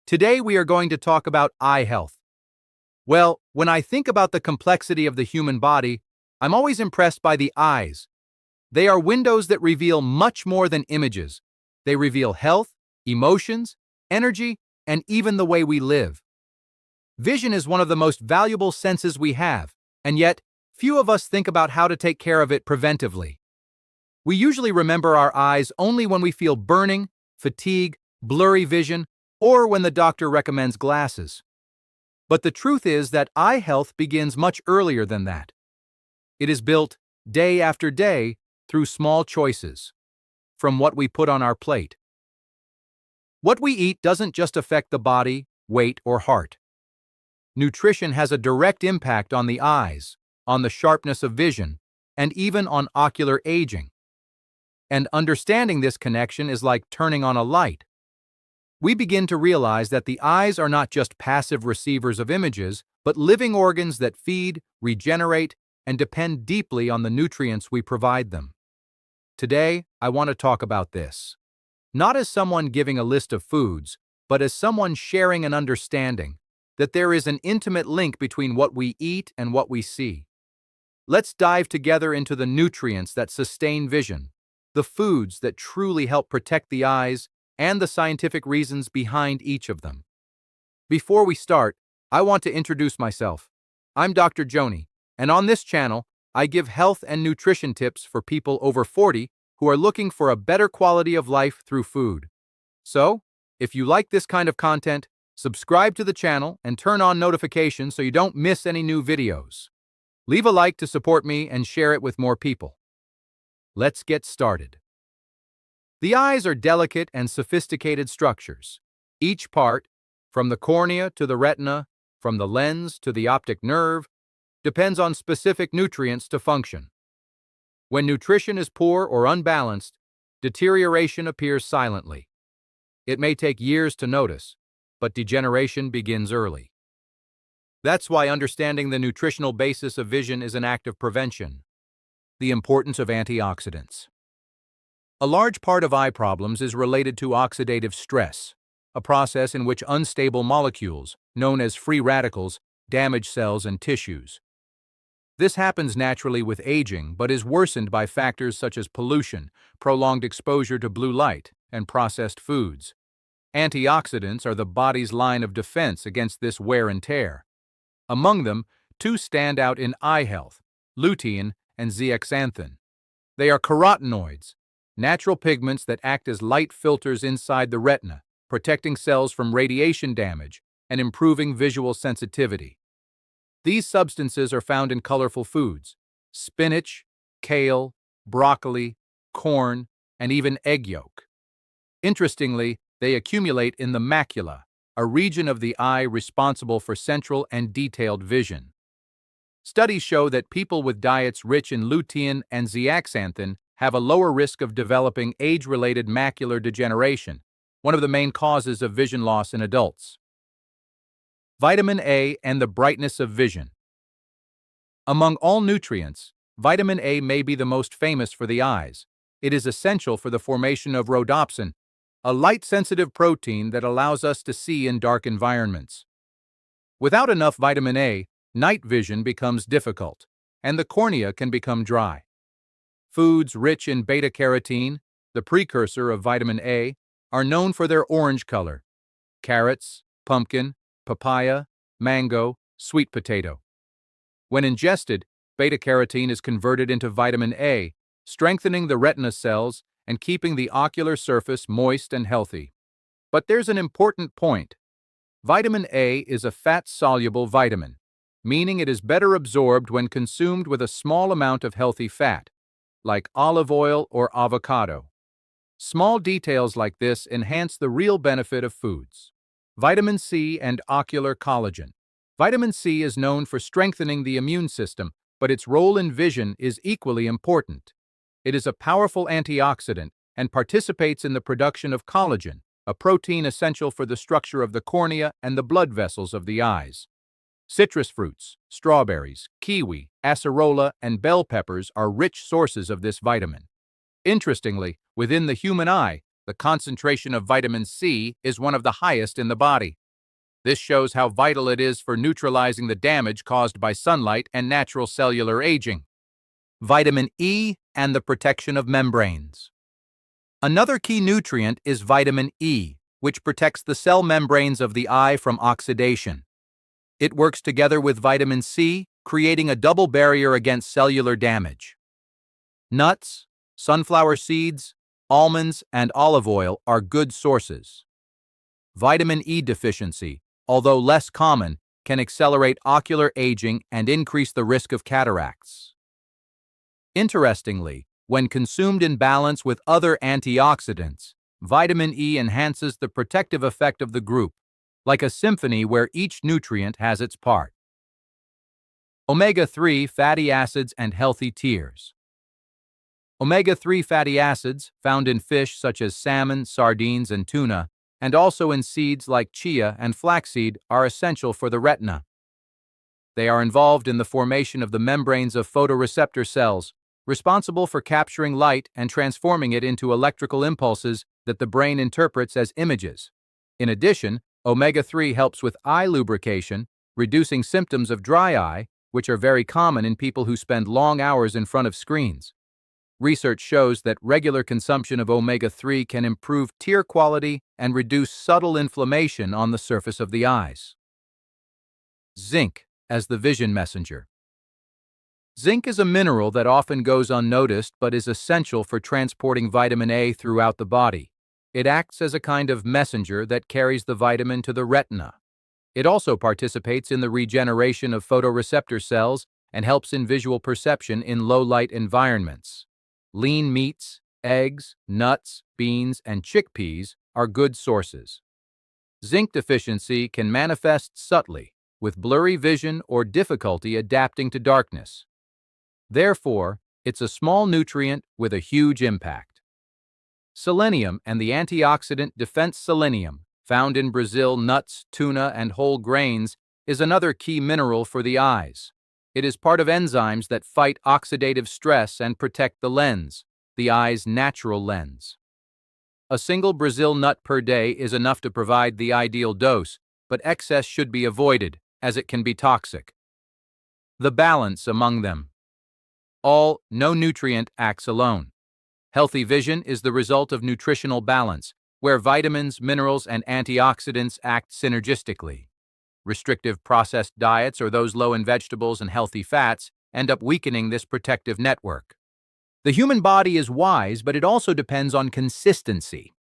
Today we are going to talk about eye health. Well, when I think about the complexity of the human body, I'm always impressed by the eyes. They are windows that reveal much more than images. They reveal health, emotions, energy, and even the way we live. Vision is one of the most valuable senses we have, and yet, few of us think about how to take care of it preventively. We usually remember our eyes only when we feel burning, fatigue, blurry vision, or when the doctor recommends glasses. But the truth is that eye health begins much earlier than that. It is built day after day through small choices, from what we put on our plate. What we eat doesn't just affect the body, weight, or heart. Nutrition has a direct impact on the eyes, on the sharpness of vision, and even on ocular aging. And understanding this connection is like turning on a light. We begin to realize that the eyes are not just passive receivers of images, but living organs that feed, regenerate, and depend deeply on the nutrients we provide them. Today, I want to talk about this. Not as someone giving a list of foods, but as someone sharing an understanding that there is an intimate link between what we eat and what we see. Let's dive together into the nutrients that sustain vision, the foods that truly help protect the eyes, and the scientific reasons behind each of them. Before we start, I want to introduce myself. I'm Dr. Joni, and on this channel, I give health and nutrition tips for people over 40 who are looking for a better quality of life through food. So, if you like this kind of content, subscribe to the channel and turn on notifications so you don't miss any new videos. Leave a like to support me and share it with more people. Let's get started. The eyes are delicate and sophisticated structures. Each part, from the cornea to the retina, from the lens to the optic nerve, depends on specific nutrients to function. When nutrition is poor or unbalanced, deterioration appears silently. It may take years to notice, but degeneration begins early. That's why understanding the nutritional basis of vision is an act of prevention. The importance of antioxidants. A large part of eye problems is related to oxidative stress, a process in which unstable molecules, known as free radicals, damage cells and tissues. This happens naturally with aging, but is worsened by factors such as pollution, prolonged exposure to blue light, and processed foods. Antioxidants are the body's line of defense against this wear and tear. Among them, two stand out in eye health: lutein and zeaxanthin. They are carotenoids, natural pigments that act as light filters inside the retina, protecting cells from radiation damage and improving visual sensitivity. These substances are found in colorful foods: spinach, kale, broccoli, corn, and even egg yolk. Interestingly, they accumulate in the macula, a region of the eye responsible for central and detailed vision. Studies show that people with diets rich in lutein and zeaxanthin have a lower risk of developing age-related macular degeneration, one of the main causes of vision loss in adults. Vitamin A and the brightness of vision. Among all nutrients, vitamin A may be the most famous for the eyes. It is essential for the formation of rhodopsin, a light-sensitive protein that allows us to see in dark environments. Without enough vitamin A, night vision becomes difficult, and the cornea can become dry. Foods rich in beta-carotene, the precursor of vitamin A, are known for their orange color: carrots, pumpkin, papaya, mango, sweet potato. When ingested, beta-carotene is converted into vitamin A, strengthening the retina cells and keeping the ocular surface moist and healthy. But there's an important point. Vitamin A is a fat-soluble vitamin, meaning it is better absorbed when consumed with a small amount of healthy fat, like olive oil or avocado. Small details like this enhance the real benefit of foods. Vitamin C and ocular collagen. Vitamin C is known for strengthening the immune system, but its role in vision is equally important. It is a powerful antioxidant and participates in the production of collagen, a protein essential for the structure of the cornea and the blood vessels of the eyes. Citrus fruits, strawberries, kiwi, acerola, and bell peppers are rich sources of this vitamin. Interestingly, within the human eye, the concentration of vitamin C is one of the highest in the body. This shows how vital it is for neutralizing the damage caused by sunlight and natural cellular aging. Vitamin E and the protection of membranes. Another key nutrient is vitamin E, which protects the cell membranes of the eye from oxidation. It works together with vitamin C, creating a double barrier against cellular damage. Nuts, sunflower seeds, almonds, and olive oil are good sources. Vitamin E deficiency, although less common, can accelerate ocular aging and increase the risk of cataracts. Interestingly, when consumed in balance with other antioxidants, vitamin E enhances the protective effect of the group, like a symphony where each nutrient has its part. Omega-3 fatty acids and healthy tears. Omega-3 fatty acids, found in fish such as salmon, sardines, and tuna, and also in seeds like chia and flaxseed, are essential for the retina. They are involved in the formation of the membranes of photoreceptor cells, responsible for capturing light and transforming it into electrical impulses that the brain interprets as images. In addition, omega-3 helps with eye lubrication, reducing symptoms of dry eye, which are very common in people who spend long hours in front of screens. Research shows that regular consumption of omega-3 can improve tear quality and reduce subtle inflammation on the surface of the eyes. Zinc as the vision messenger. Zinc is a mineral that often goes unnoticed but is essential for transporting vitamin A throughout the body. It acts as a kind of messenger that carries the vitamin to the retina. It also participates in the regeneration of photoreceptor cells and helps in visual perception in low-light environments. Lean meats, eggs, nuts, beans, and chickpeas are good sources. Zinc deficiency can manifest subtly, with blurry vision or difficulty adapting to darkness. Therefore, it's a small nutrient with a huge impact. Selenium and the antioxidant defense selenium, found in Brazil nuts, tuna, and whole grains, is another key mineral for the eyes. It is part of enzymes that fight oxidative stress and protect the lens, the eye's natural lens. A single Brazil nut per day is enough to provide the ideal dose, but excess should be avoided, as it can be toxic. The balance among them. No nutrient acts alone. Healthy vision is the result of nutritional balance, where vitamins, minerals, and antioxidants act synergistically. Restrictive processed diets or those low in vegetables and healthy fats end up weakening this protective network. The human body is wise, but it also depends on consistency.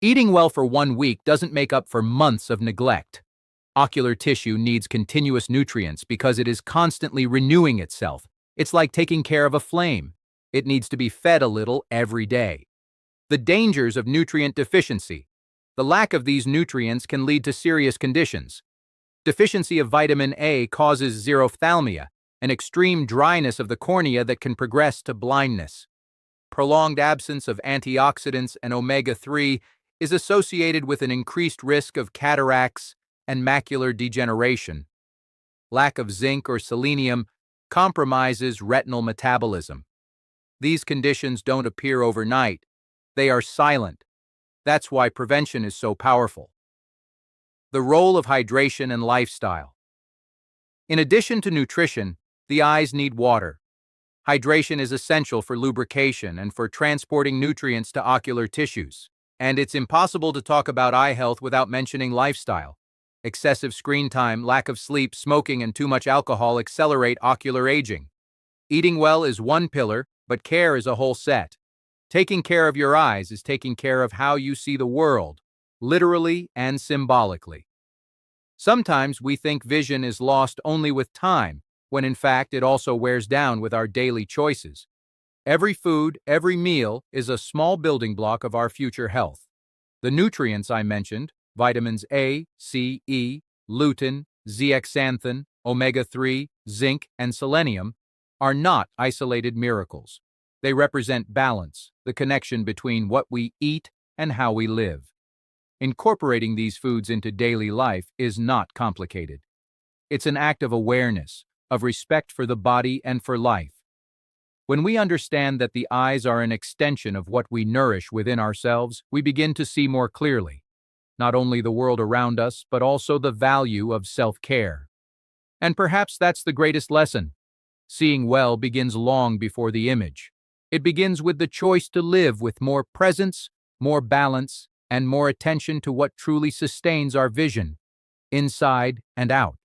Eating well for 1 week doesn't make up for months of neglect. Ocular tissue needs continuous nutrients because it is constantly renewing itself. It's like taking care of a flame. It needs to be fed a little every day. The dangers of nutrient deficiency. The lack of these nutrients can lead to serious conditions. Deficiency of vitamin A causes xerophthalmia, an extreme dryness of the cornea that can progress to blindness. Prolonged absence of antioxidants and omega-3 is associated with an increased risk of cataracts and macular degeneration. Lack of zinc or selenium compromises retinal metabolism. These conditions don't appear overnight. They are silent. That's why prevention is so powerful. The role of hydration and lifestyle. In addition to nutrition, the eyes need water. Hydration is essential for lubrication and for transporting nutrients to ocular tissues. And it's impossible to talk about eye health without mentioning lifestyle. Excessive screen time, lack of sleep, smoking, and too much alcohol accelerate ocular aging. Eating well is one pillar, but care is a whole set. Taking care of your eyes is taking care of how you see the world, literally and symbolically. Sometimes we think vision is lost only with time, when in fact it also wears down with our daily choices. Every food, every meal is a small building block of our future health. The nutrients I mentioned, vitamins A, C, E, lutein, zeaxanthin, omega-3, zinc, and selenium, are not isolated miracles. They represent balance, the connection between what we eat and how we live. Incorporating these foods into daily life is not complicated. It's an act of awareness, of respect for the body and for life. When we understand that the eyes are an extension of what we nourish within ourselves, we begin to see more clearly. not only the world around us, but also the value of self-care. And perhaps that's the greatest lesson. Seeing well begins long before the image. It begins with the choice to live with more presence, more balance, and more attention to what truly sustains our vision, inside and out.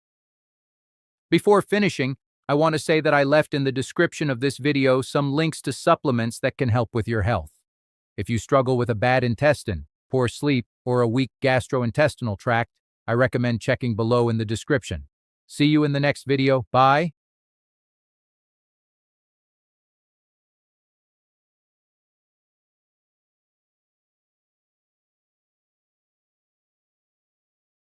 Before finishing, I want to say that I left in the description of this video some links to supplements that can help with your health. If you struggle with a bad intestine, poor sleep, or a weak gastrointestinal tract, I recommend checking below in the description. See you in the next video. Bye.